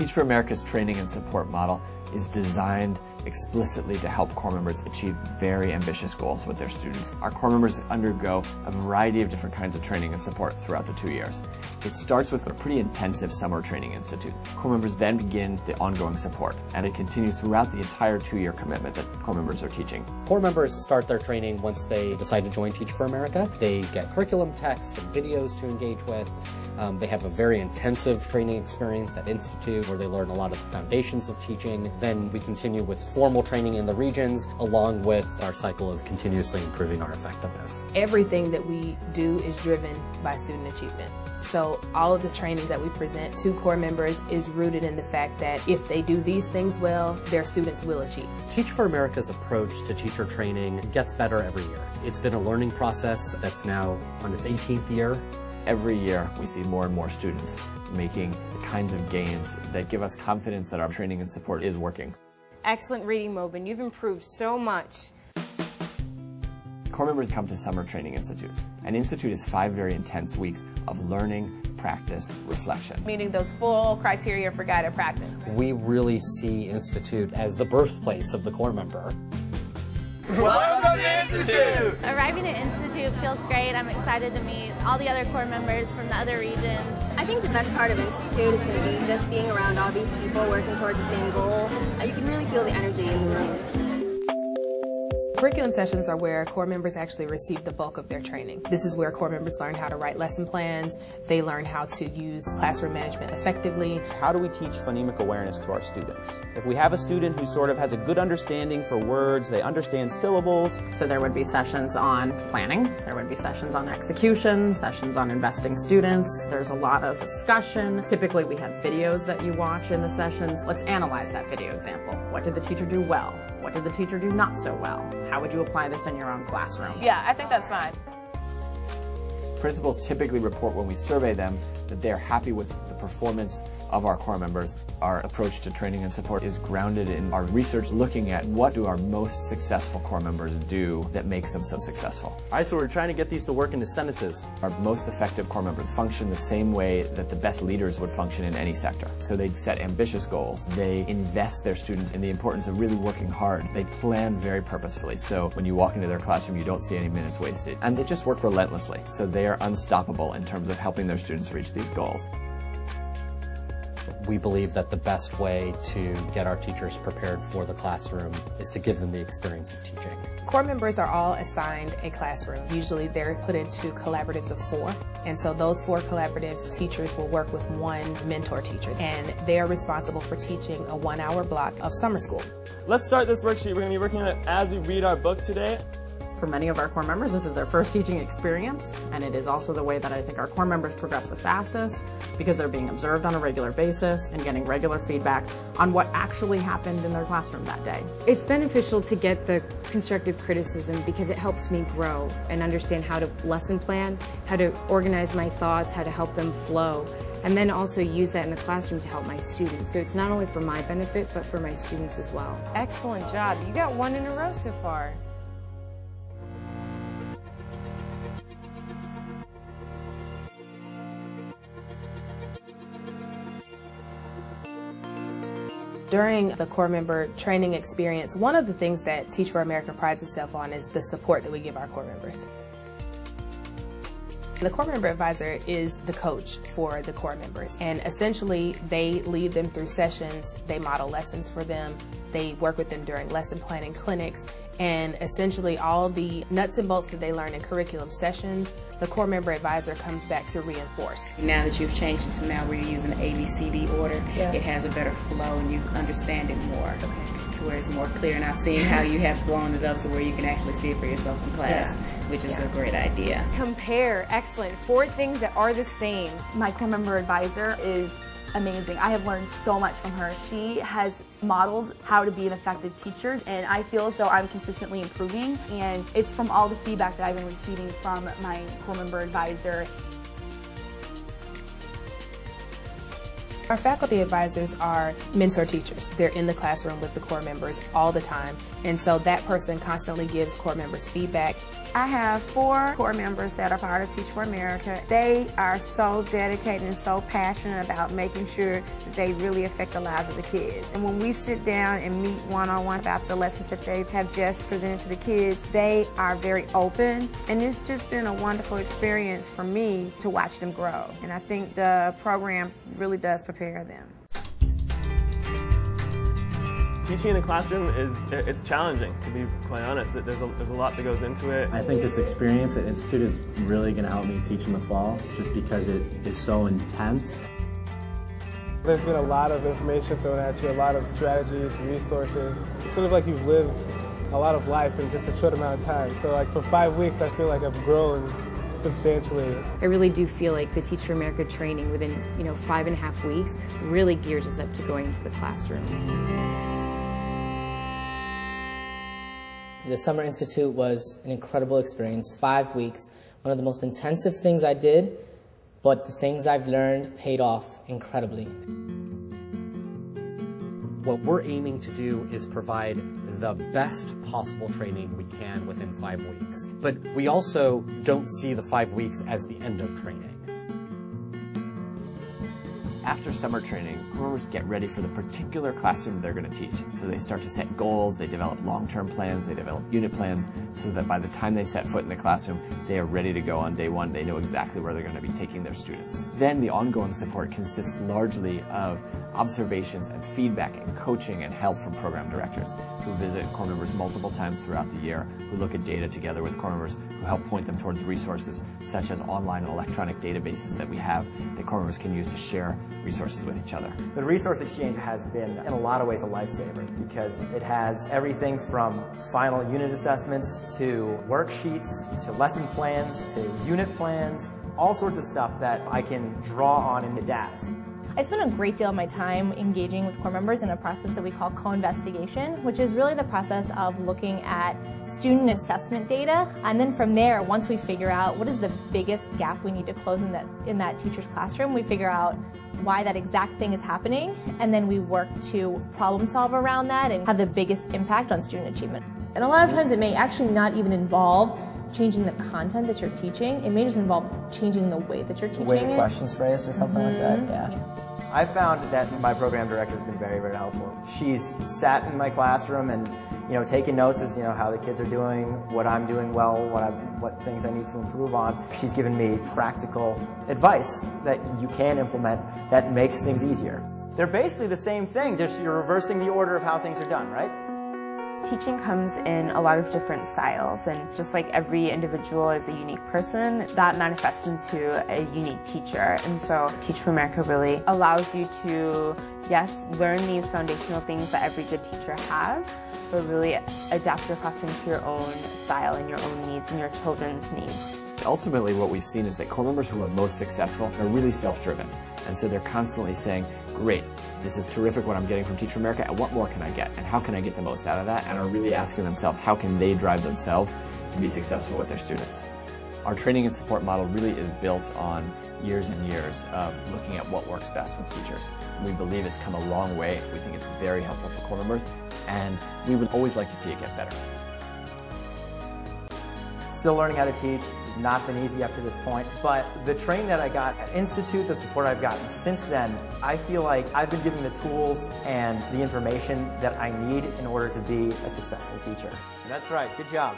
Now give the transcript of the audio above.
Teach for America's training and support model is designed explicitly to help corps members achieve very ambitious goals with their students. Our corps members undergo a variety of different kinds of training and support throughout the 2 years. It starts with a pretty intensive summer training institute. Corps members then begin the ongoing support, and it continues throughout the entire 2-year commitment that corps members are teaching. Corps members start their training once they decide to join Teach for America. They get curriculum texts and videos to engage with. They have a very intensive training experience at Institute where they learn a lot of the foundations of teaching. Then we continue with formal training in the regions along with our cycle of continuously improving our effectiveness. Everything that we do is driven by student achievement. So all of the training that we present to corps members is rooted in the fact that if they do these things well, their students will achieve. Teach for America's approach to teacher training gets better every year. It's been a learning process that's now on its 18th year. Every year we see more and more students making the kinds of gains that give us confidence that our training and support is working. Excellent reading, Mobin. You've improved so much. Corps members come to summer training institutes. An institute is 5 very intense weeks of learning, practice, reflection. Meeting those full criteria for guided practice. We really see Institute as the birthplace of the corps member. Welcome to Institute! Arriving at Institute feels great. I'm excited to meet all the other corps members from the other regions. I think the best part of Institute is going to be just being around all these people working towards the same goal. You can really feel the energy in the room. Curriculum sessions are where corps members actually receive the bulk of their training. This is where corps members learn how to write lesson plans, they learn how to use classroom management effectively. How do we teach phonemic awareness to our students? If we have a student who sort of has a good understanding for words, they understand syllables. So there would be sessions on planning, there would be sessions on execution, sessions on investing students. There's a lot of discussion. Typically we have videos that you watch in the sessions. Let's analyze that video example. What did the teacher do well? What did the teacher do not so well? How would you apply this in your own classroom? Yeah, I think that's fine. Principals typically report when we survey them that they're happy with the performance of our corps members. Our approach to training and support is grounded in our research looking at what do our most successful corps members do that makes them so successful. All right, so we're trying to get these to work into sentences. Our most effective corps members function the same way that the best leaders would function in any sector. So they set ambitious goals, they invest their students in the importance of really working hard, they plan very purposefully. So when you walk into their classroom you don't see any minutes wasted. And they just work relentlessly. So they are unstoppable in terms of helping their students reach these goals. We believe that the best way to get our teachers prepared for the classroom is to give them the experience of teaching. Corps members are all assigned a classroom. Usually they're put into collaboratives of 4. And so those 4 collaborative teachers will work with 1 mentor teacher. And they are responsible for teaching a 1-hour block of summer school. Let's start this worksheet. We're going to be working on it as we read our book today. For many of our corps members, this is their first teaching experience, and it is also the way that I think our corps members progress the fastest because they're being observed on a regular basis and getting regular feedback on what actually happened in their classroom that day. It's beneficial to get the constructive criticism because it helps me grow and understand how to lesson plan, how to organize my thoughts, how to help them flow, and then also use that in the classroom to help my students. So it's not only for my benefit, but for my students as well. Excellent job. You got 1 in a row so far. During the corps member training experience, one of the things that Teach for America prides itself on is the support that we give our corps members. The corps member advisor is the coach for the corps members, and essentially they lead them through sessions, they model lessons for them, they work with them during lesson planning clinics, and essentially all the nuts and bolts that they learn in curriculum sessions, the corps member advisor comes back to reinforce. Now that you've changed it to now where you're using ABCD order, it has a better flow and you understand it more. To where it's more clear, and I've seen how you have blown it up to where you can actually see it for yourself in class, which is a great idea. Compare, excellent. 4 things that are the same. My corps member advisor is amazing. I have learned so much from her. She has modeled how to be an effective teacher, and I feel as though I'm consistently improving, and it's from all the feedback that I've been receiving from my corps member advisor. Our faculty advisors are mentor teachers. They're in the classroom with the corps members all the time, and so that person constantly gives corps members feedback. I have 4 core members that are part of Teach for America. They are so dedicated and so passionate about making sure that they really affect the lives of the kids. And when we sit down and meet one-on-one about the lessons that they have just presented to the kids, they are very open. And it's just been a wonderful experience for me to watch them grow. And I think the program really does prepare them. Teaching in the classroom it's challenging, to be quite honest. There's a lot that goes into it. I think this experience at Institute is really going to help me teach in the fall, just because it is so intense. There's been a lot of information thrown at you, a lot of strategies, resources. It's sort of like you've lived a lot of life in just a short amount of time. So like for 5 weeks, I feel like I've grown substantially. I really do feel like the Teach for America training within 5.5 weeks really gears us up to going into the classroom. The Summer Institute was an incredible experience, 5 weeks, one of the most intensive things I did, but the things I've learned paid off incredibly. What we're aiming to do is provide the best possible training we can within 5 weeks. But we also don't see the 5 weeks as the end of training. After summer training, core members get ready for the particular classroom they're going to teach. So they start to set goals, they develop long-term plans, they develop unit plans, so that by the time they set foot in the classroom, they are ready to go on day one. They know exactly where they're going to be taking their students. Then the ongoing support consists largely of observations and feedback and coaching and help from program directors who visit core members multiple times throughout the year, who look at data together with core members, who help point them towards resources such as online and electronic databases that we have that core members can use to share resources with each other. The Resource Exchange has been, in a lot of ways, a lifesaver because it has everything from final unit assessments to worksheets to lesson plans to unit plans, all sorts of stuff that I can draw on and adapt. I spend a great deal of my time engaging with core members in a process that we call co-investigation, which is really the process of looking at student assessment data, and then from there, once we figure out what is the biggest gap we need to close in that teacher's classroom, we figure out why that exact thing is happening, and then we work to problem solve around that and have the biggest impact on student achievement. And a lot of times it may actually not even involve changing the content that you're teaching. It may just involve changing the way that you're teaching The way the it. question's phrased or something like that, yeah. I found that my program director has been very, very helpful. She's sat in my classroom and, taken notes as, how the kids are doing, what I'm doing well, what things I need to improve on. She's given me practical advice that you can implement that makes things easier. They're basically the same thing, just you're reversing the order of how things are done, right? Teaching comes in a lot of different styles, and just like every individual is a unique person, that manifests into a unique teacher. And so Teach for America really allows you to, yes, learn these foundational things that every good teacher has, but really adapt your classroom to your own style and your own needs and your children's needs. Ultimately, what we've seen is that core members who are most successful are really self-driven. And so they're constantly saying, great, this is terrific what I'm getting from Teach for America, and what more can I get? And how can I get the most out of that? And are really asking themselves, how can they drive themselves to be successful with their students? Our training and support model really is built on years and years of looking at what works best with teachers. We believe it's come a long way. We think it's very helpful for core members, and we would always like to see it get better. Still learning how to teach. It's not been easy up to this point, but the training that I got at Institute, the support I've gotten since then, I feel like I've been given the tools and the information that I need in order to be a successful teacher. That's right, good job.